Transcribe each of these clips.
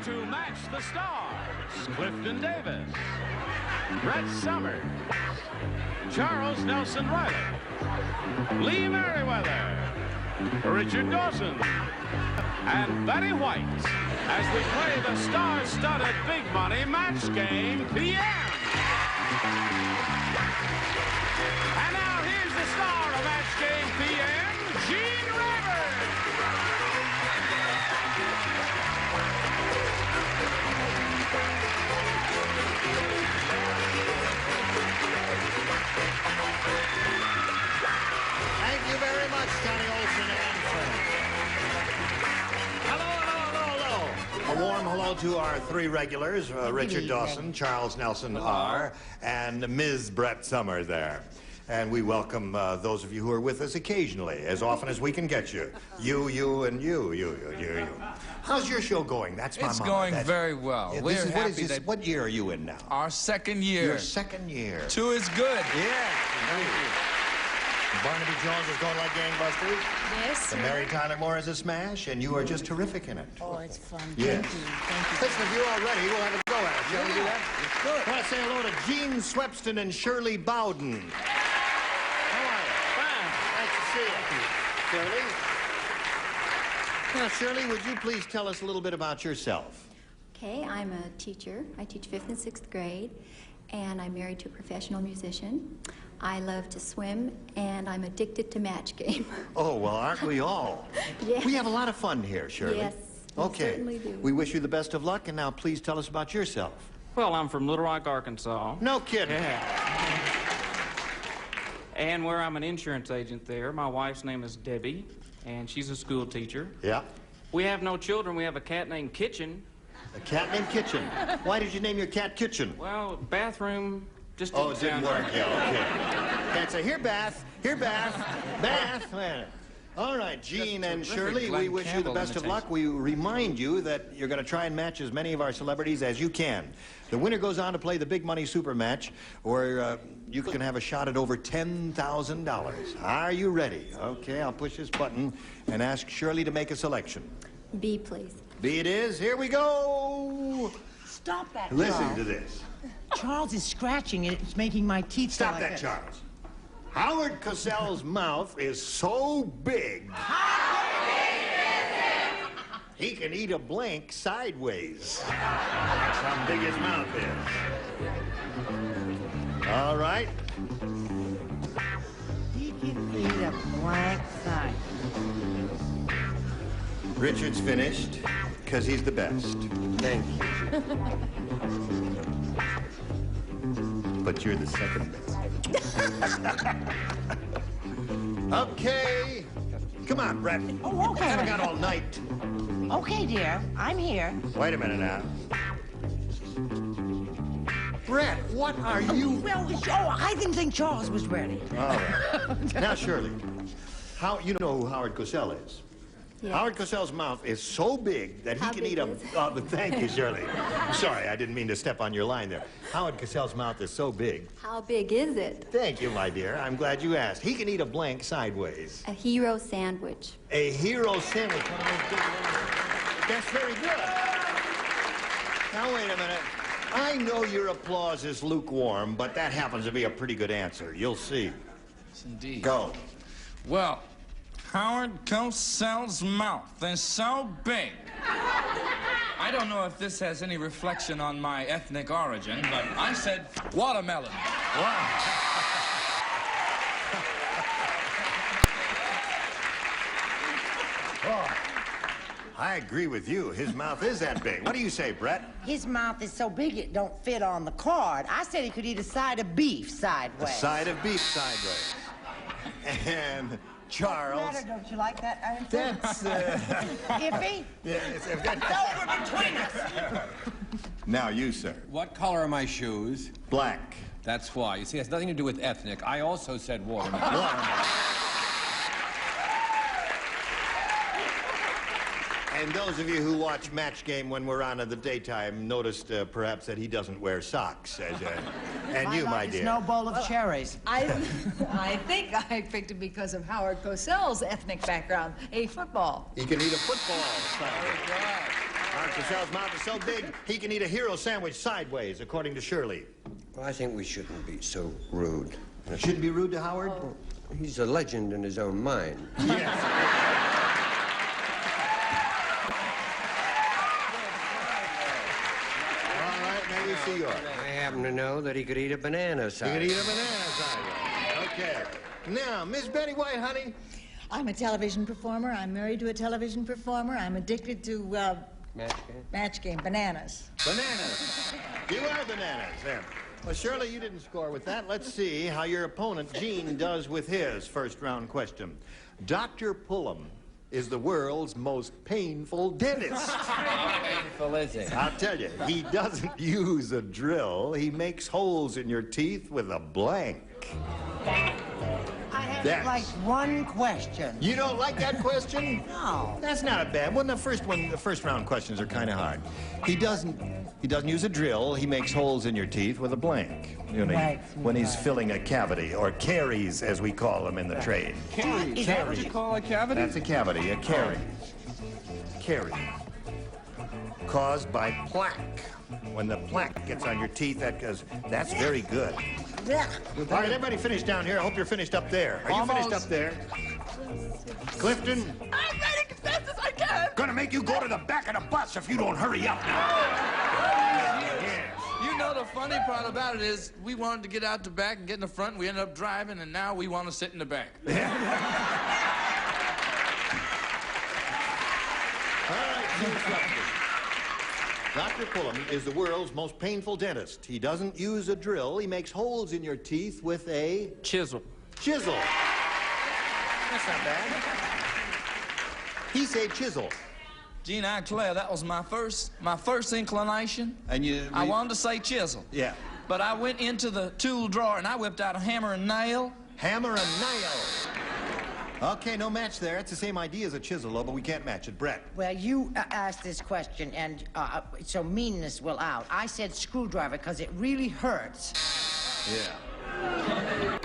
to match the stars, Clifton Davis, Brett Summers, Charles Nelson Reilly, Lee Meriwether, Richard Dawson, and Betty White as we play the star-studded Big Money Match Game PM. And now here's the star of Match Game PM, Gene Rivers. Thank you very much, Johnny Olson and friends. Hello. A warm hello to our three regulars, Richard Dawson, Charles Nelson R., and Ms. Brett Summers there. And we welcome those of you who are with us occasionally, as often as we can get you. You, and you. How's your show going? That's my It's mama. going very well. Yeah, We're happy that what year are you in now? our second year. Your second year. 2 is good. Yeah. Barnaby Jones is going like gangbusters. Yes, The sir. Mary Tyler Moore is a smash, and you are just terrific in it. Oh, it's fun. Yes. Thank you. Listen, if you're all ready, we'll have a go at it. Shall we do that? It's good. I want to say hello to Gene Swepston and Shirley Bowden. How are you? Fine. Nice to see you. Shirley? Now, Shirley, would you please tell us a little bit about yourself? Okay, I'm a teacher. I teach 5th and 6th grade, and I'm married to a professional musician. I love to swim, and I'm addicted to Match Game. Oh, well, aren't we all? Yes. We have a lot of fun here, Shirley. Yes, we Okay. certainly do. We wish you the best of luck, and now please tell us about yourself. Well, I'm from Little Rock, Arkansas. No kidding. Yeah. And where I'm an insurance agent there. My wife's name is Debbie, and she's a school teacher. Yeah. We have no children. We have a cat named Kitchen. A cat named Kitchen. Why did you name your cat Kitchen? Well, bathroom just Oh, it didn't sound work. right. Yeah, okay. Can't say, here, Bath, Bath. Wait. All right, Gene and terrific, Shirley, Glenn we wish you the Campbell best of imitation. luck. We remind you that you're going to try and match as many of our celebrities as you can. The winner goes on to play the Big Money Super Match, where you can have a shot at over $10,000. Are you ready? Okay, I'll push this button and ask Shirley to make a selection. B, please. B it is. Here we go. Stop that, Listen Charles. to this. Charles is scratching it. It's making my teeth Stop go that, like Charles. Howard Cosell's mouth is so big. How big is it? He can eat a blank sideways. That's how big his mouth is. All right. He can eat a blank side. Richard's finished, because he's the best. Thank you. But you're the second best. Okay. Come on, Brett. Oh, okay. Haven't got all night. Okay, dear. I'm here. Wait a minute now. Brett, what are you... Well, I didn't think Charles was ready. All right. Now, Shirley, you know who Howard Cosell is? Yes. Howard Cosell's mouth is so big that he How can big eat a... is it? Oh, thank you, Shirley. Sorry, I didn't mean to step on your line there. Howard Cosell's mouth is so big. How big is it? Thank you, my dear. I'm glad you asked. He can eat a blank sideways. A hero sandwich. A hero sandwich. One of those big ones. That's very good. Now, wait a minute. I know your applause is lukewarm, but that happens to be a pretty good answer. You'll see. Yes, indeed. Go. Well, Howard Cosell's mouth is so big. I don't know if this has any reflection on my ethnic origin, but I said watermelon. Wow. Oh, I agree with you. His mouth is that big. What do you say, Brett? His mouth is so big it don't fit on the card. I said he could eat a side of beef sideways. A side of beef sideways. And Charles. What's the matter? Don't you like that answer? That's, Iffy? yeah, it's It's over between us. Now you, sir. What color are my shoes? Black. That's why. You see, it has nothing to do with ethnic. I also said watermelon. Watermelon. And those of you who watch Match Game when we're on in the daytime noticed perhaps that he doesn't wear socks. And you, my dear. No bowl of cherries. I think I picked it because of Howard Cosell's ethnic background, a football. He can eat a football. Howard Cosell's mouth is so big, he can eat a hero sandwich sideways, according to Shirley. Well, I think we shouldn't be so rude. Shouldn't be rude to Howard? He's a legend in his own mind. Yes. All right, now you see yours. I happen to know that he could eat a banana You sideways. can eat a banana sideways. Okay. Now, Miss Betty White, honey. I'm a television performer. I'm married to a television performer. I'm addicted to, match game, bananas. Bananas. You are bananas. There. Well, Shirley, you didn't score with that. Let's see how your opponent, Gene, does with his first round question. Dr. Pullum is the world's most painful dentist. How painful is it? I'll tell you, he doesn't use a drill. He makes holes in your teeth with a blank. I have That's- like one question. You don't like that question? No. That's not a bad one. The first round questions are kind of hard. He doesn't use a drill. He makes holes in your teeth with a blank. You know, Right, when he's sweetheart. filling a cavity, or caries, as we call them in the trade. Is that what you Call a cavity? That's a cavity, a caries. Caries. Caused by plaque. When the plaque gets on your teeth, that's very good. Yeah. All right, everybody finished down here. I hope you're finished up there. Are you finished up there? Clifton? I'm ready as fast as I can. Gonna make you go to the back of the bus if you don't hurry up. You know, the funny part about it is we wanted to get out the back and get in the front, and we ended up driving, and now we want to sit in the back. All right, here's something. Dr. Pullum is the world's most painful dentist. He doesn't use a drill. He makes holes in your teeth with a Chisel. chisel. That's not bad. He said chisel. Gene, I declare that was my first inclination. And I wanted to say chisel. Yeah. But I went into the tool drawer and I whipped out a hammer and nail. Hammer and nail. Okay, no match there. It's the same idea as a chisel, though, but we can't match it. Brett. Well, you asked this question, and so meanness will out. I said screwdriver because it really hurts. Yeah.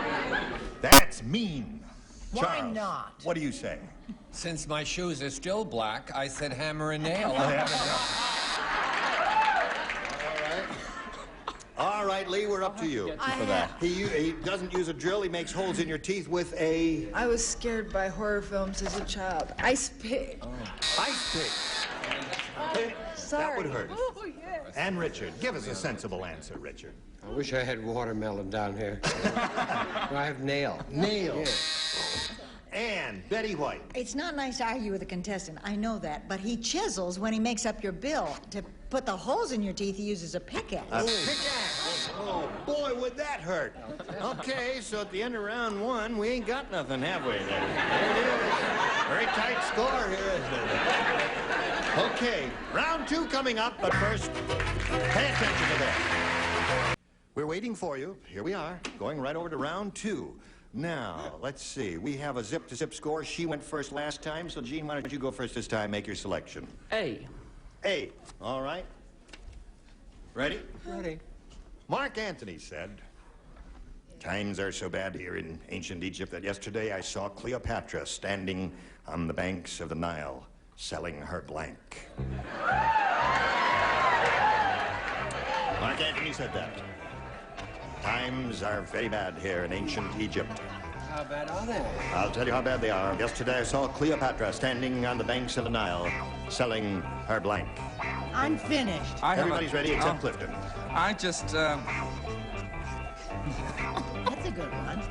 That's mean. Why Charles, not? What do you say? Since my shoes are still black, I said hammer and nail. All right, Lee, we're up to you. For that. He doesn't use a drill. He makes holes in your teeth with a I was scared by horror films as a child. Ice pick. ice pick. Sorry. That would hurt. Oh, yes. And Richard, give us a sensible answer, Richard. I wish I had watermelon down here. I have nail. Nail. Yeah. And Betty White. It's not nice to argue with a contestant. I know that. But he chisels when he makes up your bill. To put the holes in your teeth, he uses a pickaxe. A pickaxe. Oh, boy, would that hurt. Okay, so at the end of round one, we ain't got nothing, have we? There it is. Very tight score here, isn't it? Okay, round two coming up, but first, pay attention to this. We're waiting for you. Here we are, going right over to round two. Now, let's see. We have a zip-to-zip score. She went first last time, so Gene, why don't you go first this time? Make your selection. A. A. All right. Ready? Ready. Mark Antony said, "Times are so bad here in ancient Egypt that yesterday I saw Cleopatra standing on the banks of the Nile, selling her blank." Mark Antony said that. Times are very bad here in ancient Egypt. How bad are they? I'll tell you how bad they are. Yesterday I saw Cleopatra standing on the banks of the Nile, selling her blank. I'm finished. Everybody's ready except Oh. Clifton. I just, That's a good one.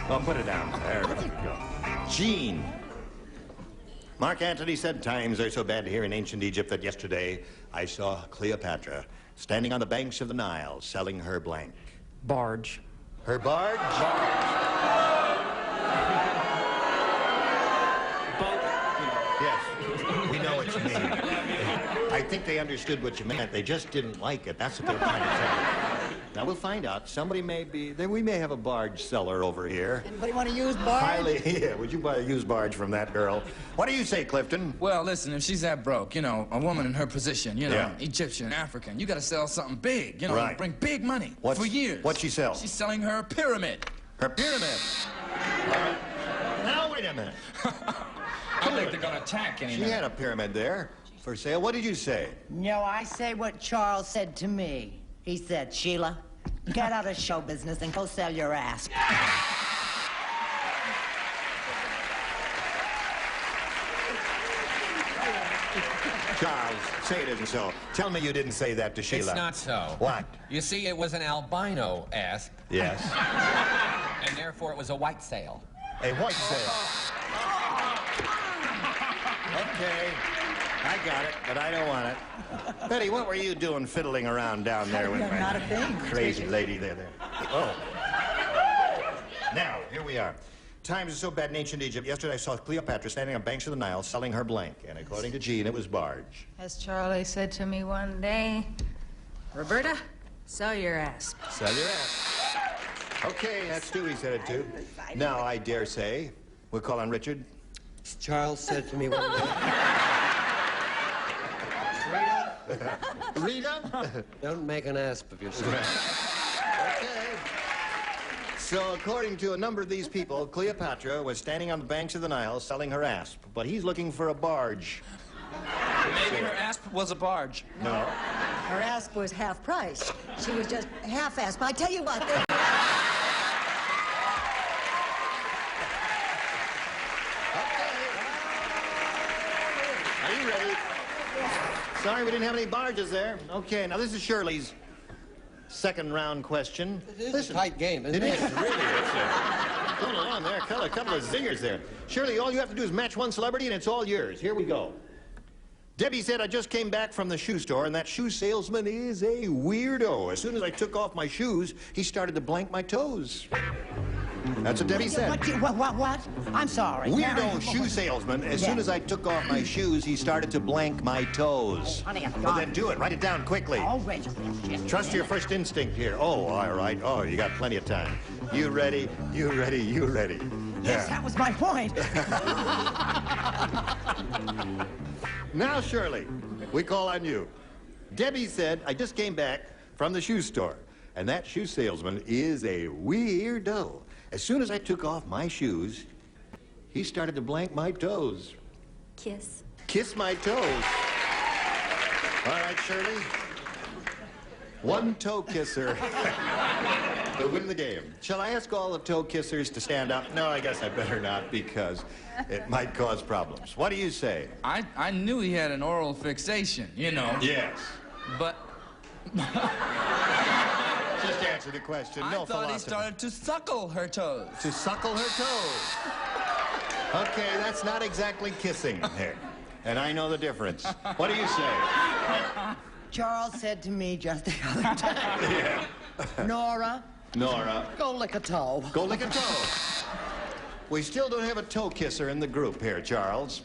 Well, put it down. There we go. Gene. Mark Antony said, "Times are so bad here in ancient Egypt that yesterday I saw Cleopatra standing on the banks of the Nile, selling her blank." Barge. Her barge? Yes, we know what you mean. I think they understood what you meant. They just didn't like it. That's what they were trying to say. Now, we'll find out. Somebody may be... We may have a barge seller over here. Anybody want to use barge? Highly, yeah. Would you buy a used barge from that girl? What do you say, Clifton? well, listen, if she's that broke, you know, a woman in her position, you know, Yeah. Egyptian, African, you got to sell something big, you know, Right. bring big money for years. What'd she sell? She's selling her pyramid. Her pyramid. Now, wait a minute. I think they're going to attack any She minute. had a pyramid there. For sale? What did you say? No, I say what Charles said to me. He said, Sheila, get out of show business and go sell your ass. Charles, say it isn't so. Tell me you didn't say that to Sheila. It's not so. What? You see, it was an albino asp. Yes. And therefore it was a white sale. A white sale. Okay. I got it, but I don't want it. Betty, what were you doing fiddling around down there with Not a thing. crazy lady there? Oh. Now, here we are. Times are so bad in ancient Egypt. Yesterday I saw Cleopatra standing on banks of the Nile selling her blank. And according to Jean, it was barge. As Charlie said to me one day, Roberta, sell your ass. Sell your ass. Okay, that's Stewie said it too. Now, I dare say, we'll call on Richard. Charles said to me one day, Rita? don't make an asp of yourself. Okay. So, according to a number of these people, Cleopatra was standing on the banks of the Nile selling her asp, but he's looking for a barge. Maybe her asp was a barge. No. Her asp was half price. She was just half asp. I tell you what, Are you ready? Sorry we didn't have any barges there. Okay, now this is Shirley's second round question. It is a tight game, isn't It it? is, really. It's going along there. A couple of zingers there. Shirley, all you have to do is match one celebrity and it's all yours. Here we go. Debbie said, I just came back from the shoe store, and that shoe salesman is a weirdo. As soon as I took off my shoes, he started to blank my toes. That's what Debbie said. What? I'm sorry. Weirdo shoe salesman. As soon as I took off my shoes, he started to blank my toes. Honey, I Well, forgot. then do it. Write it down quickly. Oh, Rachel. Trust your first instinct here. Oh, all right. Oh, you got plenty of time. You ready? You ready? You ready? Yes, that was my point. Now, Shirley, we call on you. Debbie said, I just came back from the shoe store, and that shoe salesman is a weirdo. As soon as I took off my shoes, he started to blank my toes. Kiss. Kiss my toes. All right, Shirley. One toe kisser to win the game. Shall I ask all the toe kissers to stand up? No, I guess I better not, because it might cause problems. What do you say? I knew he had an oral fixation, you know. Yes. But Just answer the question. I No thought he philosophy. started to suckle her toes. To suckle her toes. Okay, that's not exactly kissing here. And I know the difference. What do you say? Charles said to me just the other day, Nora, go lick a toe. Go lick a toe. We still don't have a toe kisser in the group here, Charles.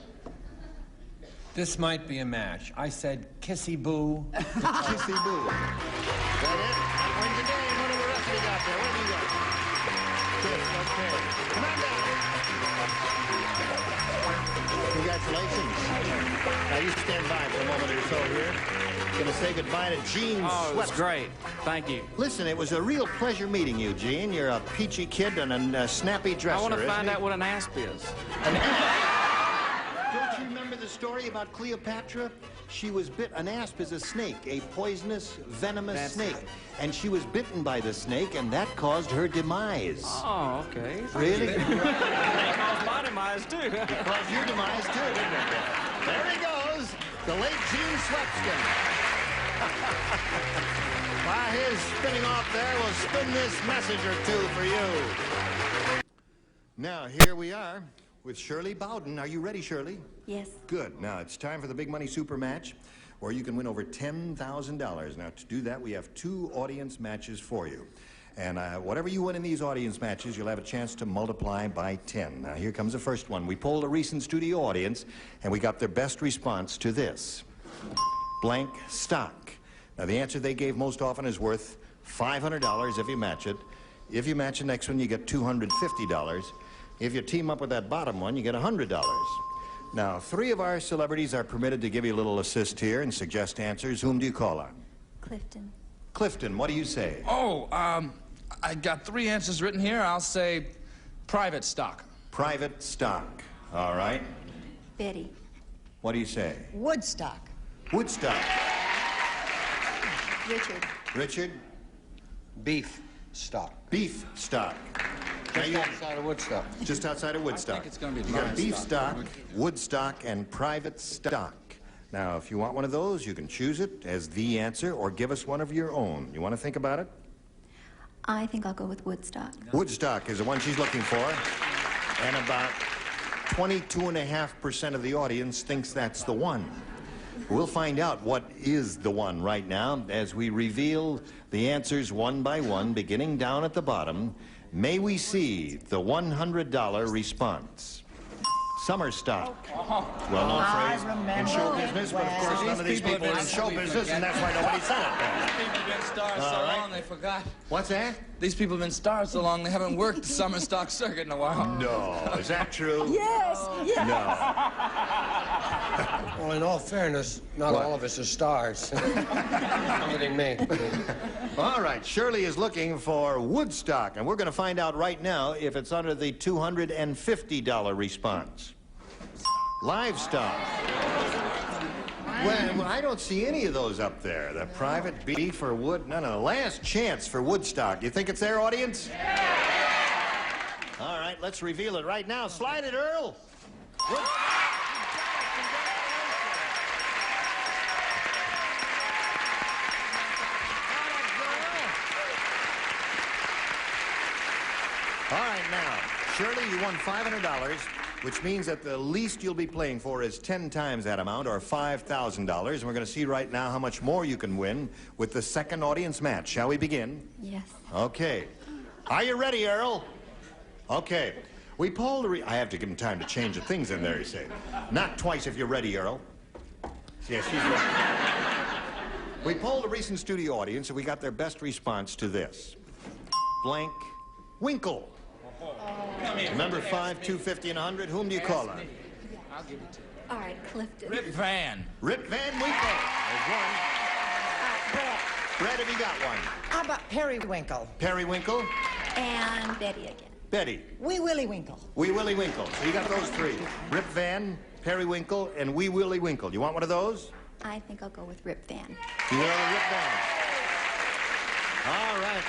This might be a match. I said kissy boo. Kissy boo. That it? That wins the game. What do the rest of you got there? What have you got? Kiss, okay. Come on down. Congratulations. Now you stand by for a moment or so here. Gonna say goodbye to Gene Oh, it was Sweat. great. Thank you. Listen, it was a real pleasure meeting you, Gene. You're a peachy kid and a snappy dresser. I want to isn't find he? out what an asp is. Don't you remember the story about Cleopatra? She was an asp is a snake, a poisonous, venomous snake. And she was bitten by the snake, and that caused her demise. Oh, okay. Really? It caused my demise, too. Caused your demise, too, didn't it? There he goes, the late Gene Swepston. While his spinning off there, we'll spin this message or two for you. Now, here we are with Shirley Bowden. Are you ready, Shirley? Yes. Good. Now, it's time for the Big Money Super Match, where you can win over $10,000. Now, to do that, we have 2 audience matches for you. And whatever you win in these audience matches, you'll have a chance to multiply by 10. Now, here comes the first one. We polled a recent studio audience, and we got their best response to this. Blank stock. Now, the answer they gave most often is worth $500 if you match it. If you match the next one, you get $250. If you team up with that bottom one, you get $100. Now, 3 of our celebrities are permitted to give you a little assist here and suggest answers. Whom do you call on? Clifton. Clifton, what do you say? Oh, I got 3 answers written here. I'll say private stock. Private stock. All right. Betty. What do you say? Woodstock. Woodstock. Richard. Richard? Beef stock. Beef stock. Just outside of Woodstock. Just outside of Woodstock. I think it's gonna be You got livestock. beef stock, Woodstock, and private stock. Now, if you want one of those, you can choose it as the answer or give us one of your own. You want to think about it? I think I'll go with Woodstock. Woodstock is the one she's looking for. And about 22.5% of the audience thinks that's the one. We'll find out what is the one right now as we reveal the answers one by one, beginning down at the bottom. May we see the $100 response. Summer stock. Well-known I phrase in remember show it business, but of well. course none of these people are in show business, and that's why nobody said it. These people have been stars so long they forgot. What's that? These people have been stars so long they haven't worked the summer stock circuit in a while. No. Is that true? Yes, yes. No. Well, in all fairness, not all of us are stars. Including me. All right, Shirley is looking for Woodstock, and we're going to find out right now if it's under the $250 response. Livestock. Well, I don't see any of those up there. The private beef or wood. No. Last chance for Woodstock. You think it's there, audience? All right, let's reveal it right now. Slide it, Earl. All right, now, Shirley, you won $500, which means that the least you'll be playing for is 10 times that amount, or $5,000. And we're going to see right now how much more you can win with the second audience match. Shall we begin? Yes. Okay. Are you ready, Earl? Okay. We polled the I have to give him time to change the things in there, you say. Not twice if you're ready, Earl. Yes, she's ready. We polled a recent studio audience, and we got their best response to this. Blank Winkle. Remember 5, 250, and 100? Whom do you call on? I'll give it to you. All right, Clifton. Rip Van. Rip Van Winkle. There's one. Brett. Brett, have you got one? How about Periwinkle? Periwinkle. And Betty again. Betty. Wee Willie Winkle. Wee Willie Winkle. So you got those three. Rip Van, Periwinkle, and Wee Willie Winkle. You want one of those? I think I'll go with Rip Van. You want a Rip Van? All right.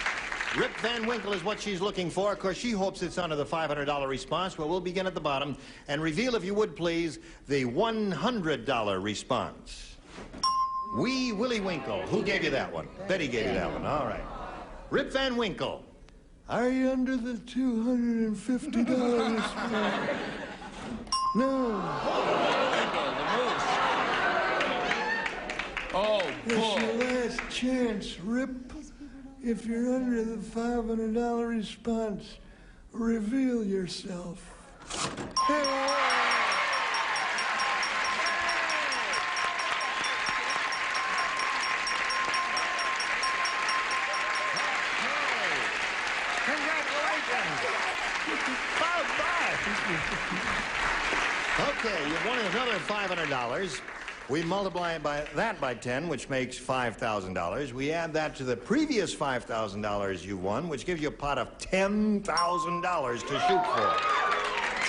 Rip Van Winkle is what she's looking for. Of course, she hopes it's under the $500 response, but we'll begin at the bottom and reveal, if you would please, the $100 response. Wee Willie Winkle. Who gave you that one? Betty gave you that one. All right. Rip Van Winkle. Are you under the $250 response? No. Oh, It's boy. your last chance, Rip. If you're under the $500 response, reveal yourself. Okay, you've won another $500. We multiply that by 10, which makes $5,000. We add that to the previous $5,000 you won, which gives you a pot of $10,000 to shoot for.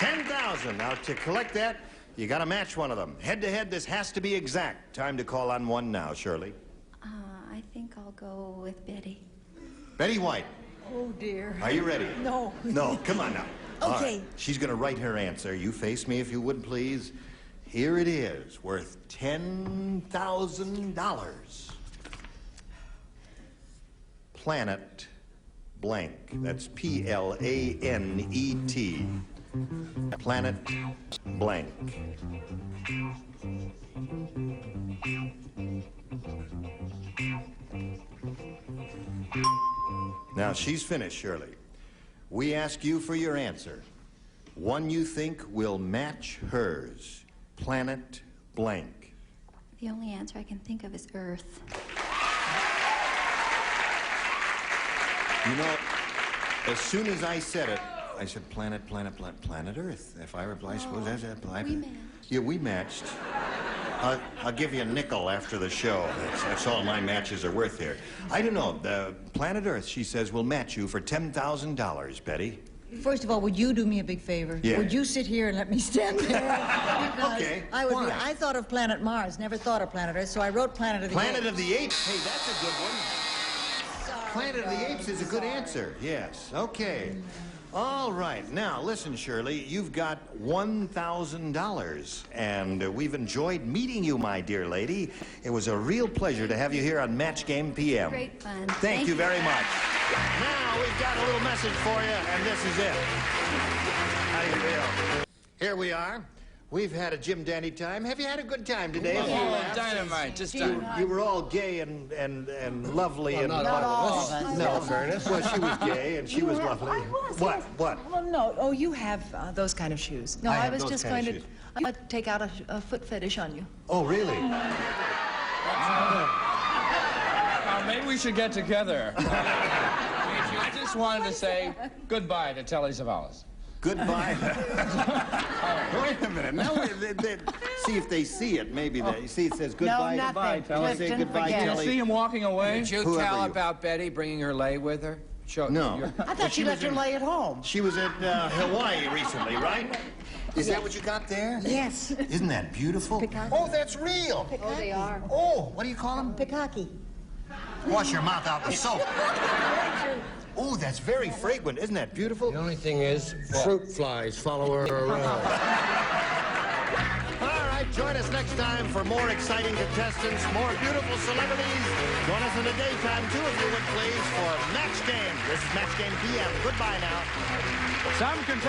$10,000. Now, to collect that, you got to match one of them. Head-to-head, this has to be exact. Time to call on one now, Shirley. I think I'll go with Betty. Betty White. Oh, dear. Are you ready? No. No, come on now. All Okay. right. She's going to write her answer. You face me if you would, please. Here it is, worth $10,000. Planet blank. That's P-L-A-N-E-T. Planet blank. Now, she's finished, Shirley. We ask you for your answer. One you think will match hers. Planet blank. The only answer I can think of is Earth. You know, as soon as I said it, I said planet Earth. If I reply, I suppose that's it. We matched. Yeah, we matched. I'll give you a nickel after the show. That's all my matches are worth here. I don't know. The planet Earth, she says, will match you for $10,000, Betty. First of all, would you do me a big favor? Yeah. Would you sit here and let me stand there? Because Okay. I thought of planet Mars, never thought of planet Earth, so I wrote Planet of the Apes. Planet of the Apes. Hey, that's a good one. Sorry, Planet of the Apes is a good sorry. answer. Yes. Okay. All right. Now, listen, Shirley, you've got $1,000, and we've enjoyed meeting you, my dear lady. It was a real pleasure to have you here on Match Game PM. Great fun. Thank you very much. Now, we've got a little message for you, and this is it. How do you feel? Here we are. We've had a Jim Dandy time. Have you had a good time today? Oh, dynamite, just dynamite. You were all gay and lovely. Well, and not all of us. No, In fairness. Well, she was gay and she was lovely. I was. What? Yes. What? Well, no. Oh, you have those kind of shoes. No, I I have was those just kind going of to take out a foot fetish on you. Oh, really? Maybe we should get together. I just wanted to say goodbye to Telly Savalas. Goodbye. Wait a minute. Now, see if they see it. Maybe they see it says goodbye. No, Goodbye, nothing. Telly. Say Clifton, goodbye, forget it. You Telly. see him walking away? Did you Whoever tell you- about Betty bringing her lay with her? Show, No. I thought she left her lay at home. She was at Hawaii recently, right? Is that what you got there? Yes. Isn't that beautiful? Peacock. Oh, that's real. Oh, they are. Oh, what do you call them? Pikaki. Wash your mouth out with soap. Oh, that's very fragrant. Isn't that beautiful? The only thing is, fruit flies follow her around. All right, join us next time for more exciting contestants, more beautiful celebrities. Join us in the daytime, too, if you would, please, for Match Game. This is Match Game PM. Goodbye now. Some contestants